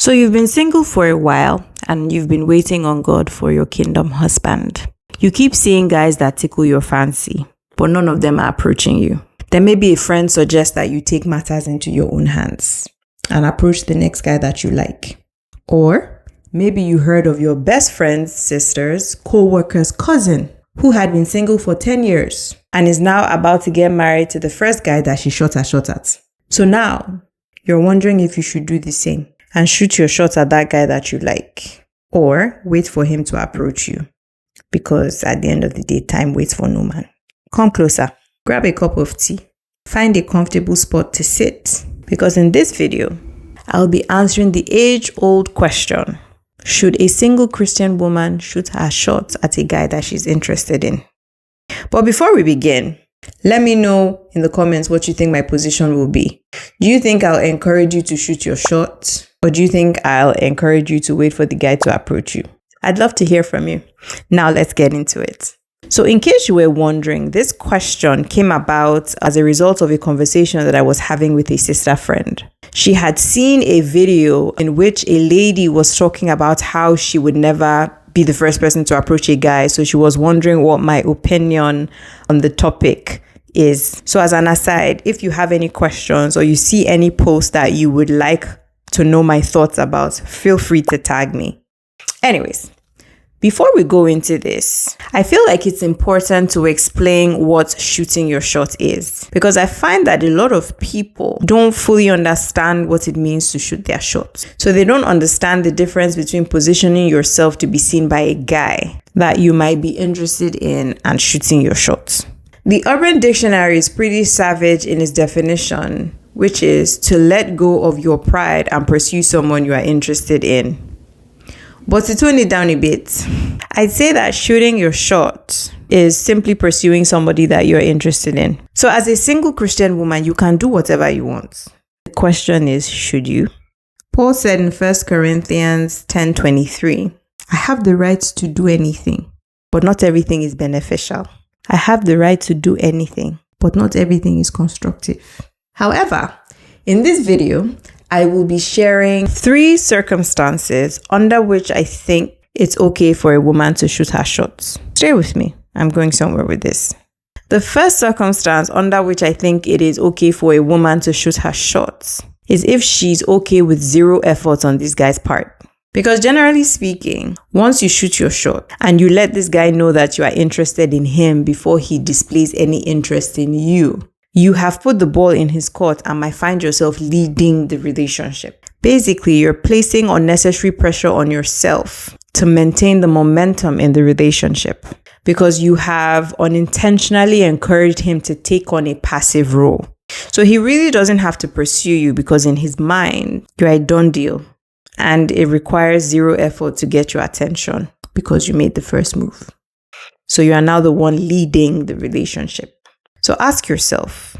So you've been single for a while and you've been waiting on God for your kingdom husband. You keep seeing guys that tickle your fancy, but none of them are approaching you. Then maybe a friend suggests that you take matters into your own hands and approach the next guy that you like. Or maybe you heard of your best friend's sister's co-worker's cousin who had been single for 10 years and is now about to get married to the first guy that she shot her shot at. So now you're wondering if you should do the same and shoot your shot at that guy that you like, or wait for him to approach you. Because at the end of the day, time waits for no man. Come closer, grab a cup of tea, find a comfortable spot to sit. Because in this video, I'll be answering the age-old question: should a single Christian woman shoot her shot at a guy that she's interested in? But before we begin, let me know in the comments what you think my position will be. Do you think I'll encourage you to shoot your shot? Or do you think I'll encourage you to wait for the guy to approach you? I'd love to hear from you. Now let's get into it. So in case you were wondering, this question came about as a result of a conversation that I was having with a sister friend. She had seen a video in which a lady was talking about how she would never be the first person to approach a guy. So she was wondering what my opinion on the topic is. So as an aside, if you have any questions or you see any post that you would like to know my thoughts about, feel free to tag me. Anyways, before we go into this, I feel like it's important to explain what shooting your shot is, because I find that a lot of people don't fully understand what it means to shoot their shot. So they don't understand the difference between positioning yourself to be seen by a guy that you might be interested in and shooting your shot. The Urban Dictionary is pretty savage in its definition, which is to let go of your pride and pursue someone you are interested in. But to tone it down a bit, I'd say that shooting your shot is simply pursuing somebody that you're interested in. So as a single Christian woman, you can do whatever you want. The question is, should you? Paul said in 1 Corinthians 10:23, I have the right to do anything, but not everything is beneficial. I have the right to do anything, but not everything is constructive. However, in this video, I will be sharing 3 circumstances under which I think it's okay for a woman to shoot her shots. Stay with me. I'm going somewhere with this. The first circumstance under which I think it is okay for a woman to shoot her shots is if she's okay with zero effort on this guy's part. Because generally speaking, once you shoot your shot and you let this guy know that you are interested in him before he displays any interest in you, you have put the ball in his court and might find yourself leading the relationship. Basically, you're placing unnecessary pressure on yourself to maintain the momentum in the relationship because you have unintentionally encouraged him to take on a passive role. So he really doesn't have to pursue you because in his mind, you're a done deal and it requires zero effort to get your attention because you made the first move. So you are now the one leading the relationship. So ask yourself,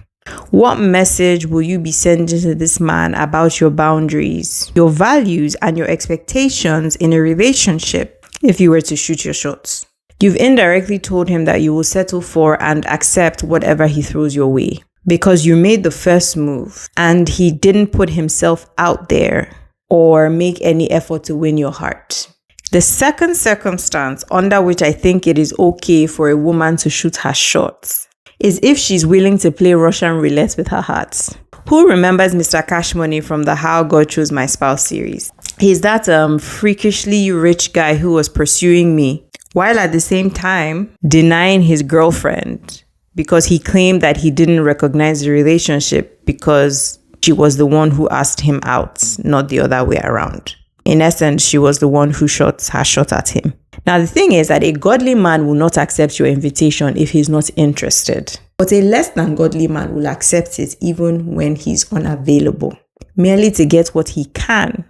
what message will you be sending to this man about your boundaries, your values, and your expectations in a relationship if you were to shoot your shots? You've indirectly told him that you will settle for and accept whatever he throws your way because you made the first move and he didn't put himself out there or make any effort to win your heart. The second circumstance under which I think it is okay for a woman to shoot her shots is if she's willing to play Russian roulette with her heart. Who remembers Mr. Cash Money from the How God Chose My Spouse series? He's that freakishly rich guy who was pursuing me while at the same time denying his girlfriend because he claimed that he didn't recognize the relationship because she was the one who asked him out, not the other way around. In essence, she was the one who shot her shot at him. Now, the thing is that a godly man will not accept your invitation if he's not interested. But a less than godly man will accept it even when he's unavailable, merely to get what he can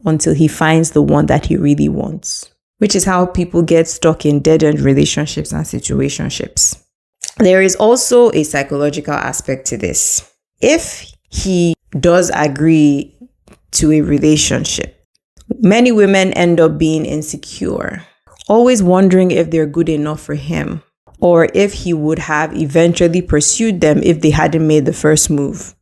until he finds the one that he really wants, which is how people get stuck in dead-end relationships and situationships. There is also a psychological aspect to this. If he does agree to a relationship, many women end up being insecure, always wondering if they're good enough for him or if he would have eventually pursued them if they hadn't made the first move.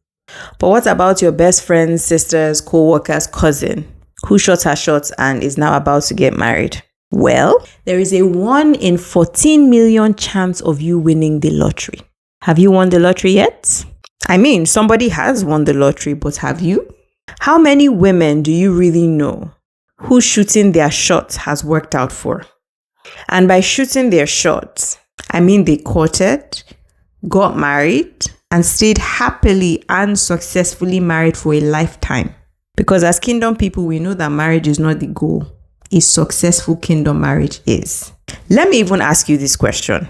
But what about your best friend's sister's co-worker's cousin who shot her shot and is now about to get married? Well, there is a 1 in 14 million chance of you winning the lottery. Have you won the lottery yet? I mean, somebody has won the lottery, but have you? How many women do you really know who shooting their shot has worked out for? And by shooting their shot, I mean they courted, got married, and stayed happily and successfully married for a lifetime. Because as kingdom people, we know that marriage is not the goal. A successful kingdom marriage is. Let me even ask you this question.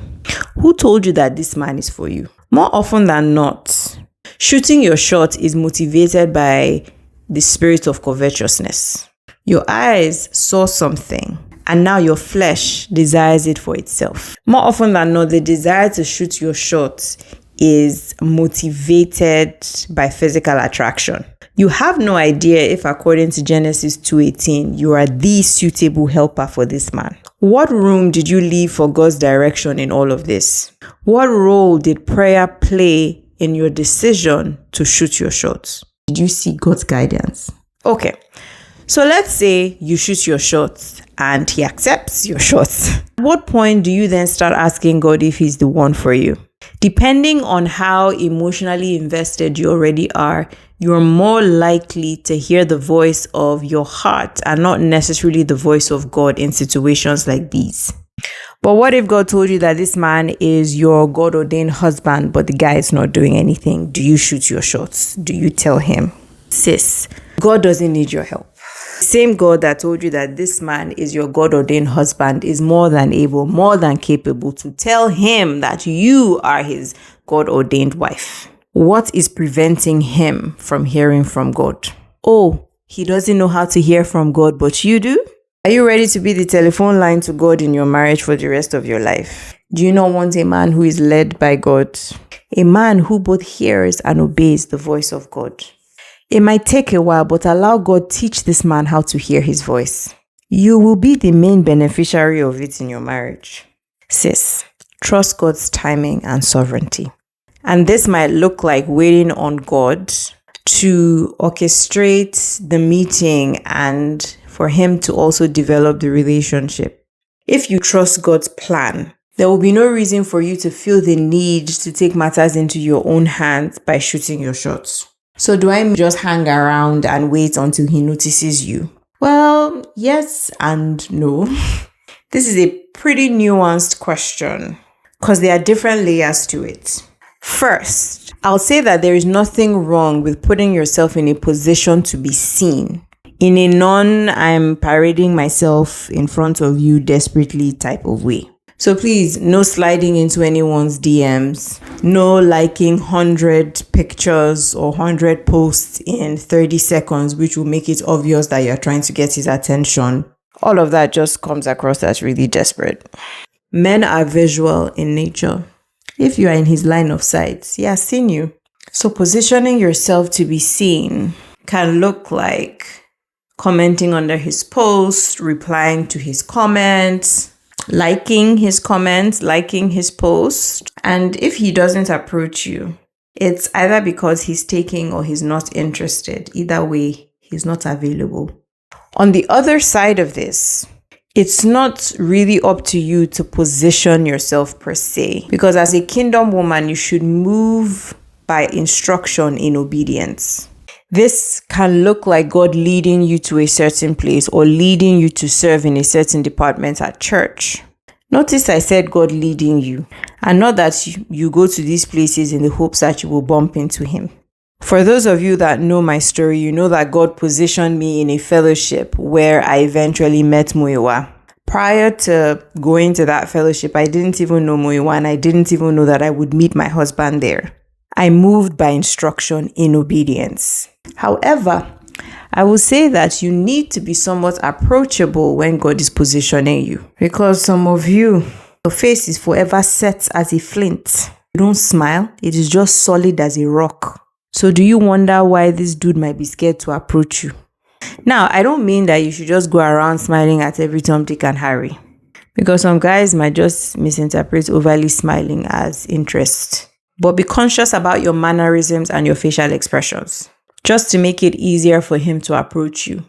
Who told you that this man is for you? More often than not, shooting your shot is motivated by the spirit of covetousness. Your eyes saw something, and now your flesh desires it for itself. More often than not, the desire to shoot your shot is motivated by physical attraction. You have no idea if, according to Genesis 2:18, you are the suitable helper for this man. What room did you leave for God's direction in all of this? What role did prayer play in your decision to shoot your shots? Did you see God's guidance? Okay, so let's say you shoot your shots and he accepts your shots. At what point do you then start asking God if he's the one for you? Depending on how emotionally invested you already are, you're more likely to hear the voice of your heart and not necessarily the voice of God in situations like these. But what if God told you that this man is your God-ordained husband, but the guy is not doing anything? Do you shoot your shots? Do you tell him, sis, God doesn't need your help? The same God that told you that this man is your God-ordained husband is more than able, more than capable to tell him that you are his God-ordained wife. What is preventing him from hearing from God? Oh, he doesn't know how to hear from God, but you do? Are you ready to be the telephone line to God in your marriage for the rest of your life? Do you not want a man who is led by God? A man who both hears and obeys the voice of God. It might take a while, but allow God teach this man how to hear his voice. You will be the main beneficiary of it in your marriage. Sis, trust God's timing and sovereignty. And this might look like waiting on God to orchestrate the meeting and for him to also develop the relationship. If you trust God's plan, there will be no reason for you to feel the need to take matters into your own hands by shooting your shots. So do I just hang around and wait until he notices you? Well, yes and no. This is a pretty nuanced question because there are different layers to it. First, I'll say that there is nothing wrong with putting yourself in a position to be seen. In a I'm parading myself in front of you desperately type of way. So please, no sliding into anyone's DMs, no liking 100 pictures or 100 posts in 30 seconds, which will make it obvious that you're trying to get his attention. All of that just comes across as really desperate. Men are visual in nature. If you are in his line of sight, he has seen you. So positioning yourself to be seen can look like commenting under his post, replying to his comments, liking his comments, liking his post. And if he doesn't approach you, it's either because he's taking or he's not interested. Either way, he's not available. On the other side of this, it's not really up to you to position yourself per se, because as a kingdom woman, you should move by instruction in obedience. This can look like God leading you to a certain place or leading you to serve in a certain department at church. Notice I said God leading you, and not that you go to these places in the hopes that you will bump into him. For those of you that know my story, you know that God positioned me in a fellowship where I eventually met Muyiwa. Prior to going to that fellowship, I didn't even know Muyiwa, and I didn't even know that I would meet my husband there. I moved by instruction in obedience. However, I will say that you need to be somewhat approachable when God is positioning you. Because some of you, your face is forever set as a flint. You don't smile. It is just solid as a rock. So do you wonder why this dude might be scared to approach you? Now, I don't mean that you should just go around smiling at every Tom, Dick, and Harry. Because some guys might just misinterpret overly smiling as interest. But be conscious about your mannerisms and your facial expressions, just to make it easier for him to approach you.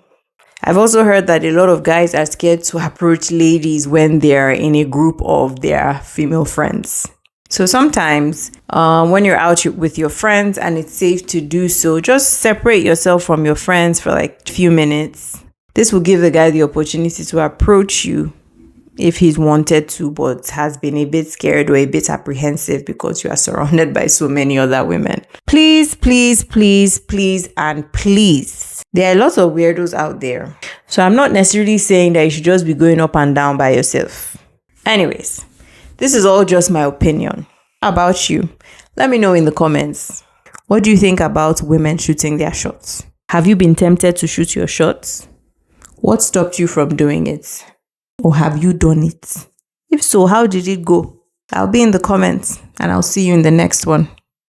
I've also heard that a lot of guys are scared to approach ladies when they're in a group of their female friends. So sometimes when you're out with your friends and it's safe to do so, just separate yourself from your friends for like a few minutes. This will give the guy the opportunity to approach you if he's wanted to, but has been a bit scared or a bit apprehensive because you are surrounded by so many other women. Please, please, please, please, and please. There are lots of weirdos out there. So I'm not necessarily saying that you should just be going up and down by yourself. Anyways, this is all just my opinion. How about you? Let me know in the comments. What do you think about women shooting their shots? Have you been tempted to shoot your shots? What stopped you from doing it? Or have you done it? If so, how did it go? I'll be in the comments and I'll see you in the next one.